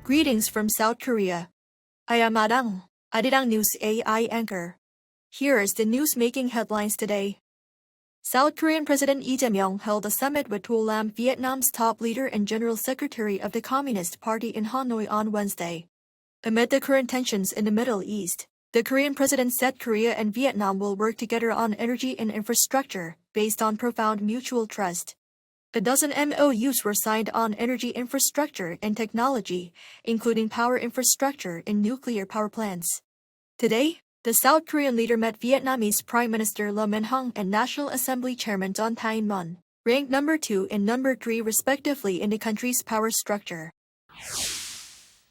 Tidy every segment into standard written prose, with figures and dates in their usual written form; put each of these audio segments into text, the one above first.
Greetings from South Korea. I am Arirang News AI anchor. Here's the news making headlines today. South Korean President Lee Jae-myung held a summit with To Lam, Vietnam's top leader and General Secretary of the Communist Party in Hanoi on Wednesday. Amid the current tensions in the Middle East, the Korean president said Korea and Vietnam will work together on energy and infrastructure, based on profound mutual trust. A dozen MOUs were signed on energy infrastructure and technology, including power infrastructure and nuclear power plants. Today, the South Korean leader met Vietnamese Prime Minister Lee Min-hong and National Assembly Chairman Don Thain-mon, ranked number 2 and number 3 respectively in the country's power structure.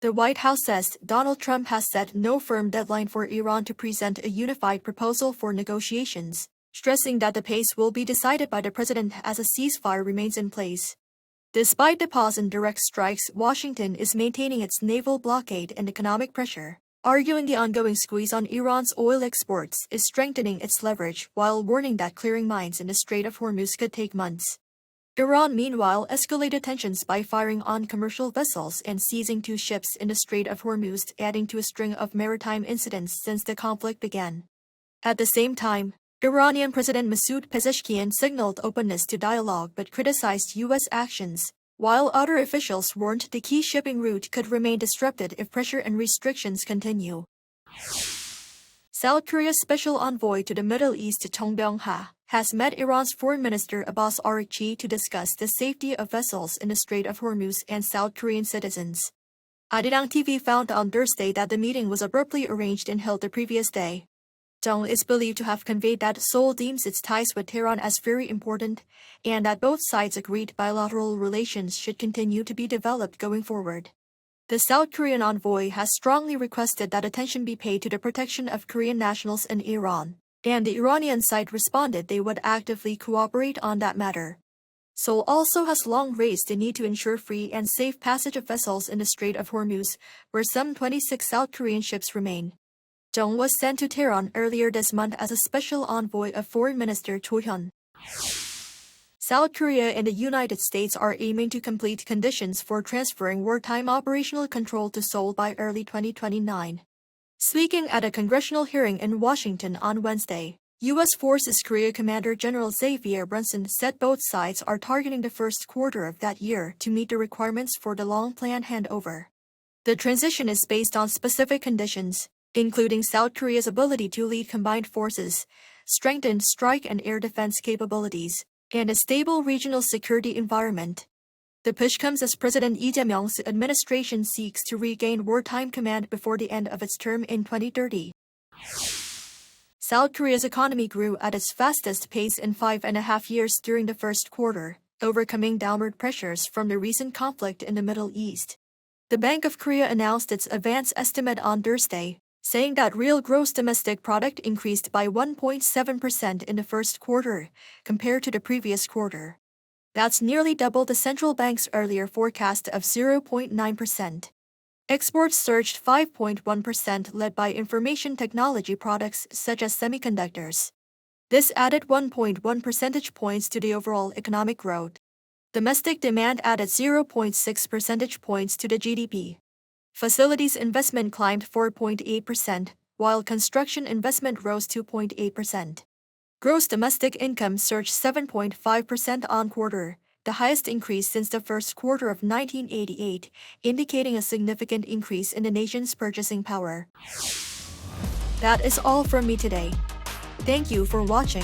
The White House says Donald Trump has set no firm deadline for Iran to present a unified proposal for negotiations, stressing that the pace will be decided by the president as a ceasefire remains in place. Despite the pause in direct strikes, Washington is maintaining its naval blockade and economic pressure, arguing the ongoing squeeze on Iran's oil exports is strengthening its leverage while warning that clearing mines in the Strait of Hormuz could take months. Iran meanwhile escalated tensions by firing on commercial vessels and seizing 2 ships in the Strait of Hormuz, adding to a string of maritime incidents since the conflict began. At the same time, Iranian President Masoud Pezeshkian signaled openness to dialogue but criticized U.S. actions, while other officials warned the key shipping route could remain disrupted if pressure and restrictions continue. South Korea's special envoy to the Middle East Chung Byung-ha has met Iran's Foreign Minister Abbas Araghchi to discuss the safety of vessels in the Strait of Hormuz and South Korean citizens. Arirang TV found on Thursday that the meeting was abruptly arranged and held the previous day. Chung is believed to have conveyed that Seoul deems its ties with Tehran as very important, and that both sides agreed bilateral relations should continue to be developed going forward. The South Korean envoy has strongly requested that attention be paid to the protection of Korean nationals in Iran, and the Iranian side responded they would actively cooperate on that matter. Seoul also has long raised the need to ensure free and safe passage of vessels in the Strait of Hormuz, where some 26 South Korean ships remain. Chung was sent to Tehran earlier this month as a special envoy of Foreign Minister Cho Hyun. South Korea and the United States are aiming to complete conditions for transferring wartime operational control to Seoul by early 2029. Speaking at a congressional hearing in Washington on Wednesday, U.S. Forces Korea Commander General Xavier Brunson said both sides are targeting the first quarter of that year to meet the requirements for the long-planned handover. The transition is based on specific conditions, including South Korea's ability to lead combined forces, strengthened strike and air defense capabilities, and a stable regional security environment. The push comes as President Lee Jae-myung's administration seeks to regain wartime command before the end of its term in 2030. South Korea's economy grew at its fastest pace in 5.5 years during the first quarter, overcoming downward pressures from the recent conflict in the Middle East. The Bank of Korea announced its advance estimate on Thursday, saying that real gross domestic product increased by 1.7% in the first quarter, compared to the previous quarter. That's nearly double the central bank's earlier forecast of 0.9%. Exports surged 5.1%, led by information technology products such as semiconductors. This added 1.1 percentage points to the overall economic growth. Domestic demand added 0.6 percentage points to the GDP. Facilities investment climbed 4.8%, while construction investment rose 2.8%. Gross domestic income surged 7.5% on quarter, the highest increase since the first quarter of 1988, indicating a significant increase in the nation's purchasing power. That is all from me today. Thank you for watching.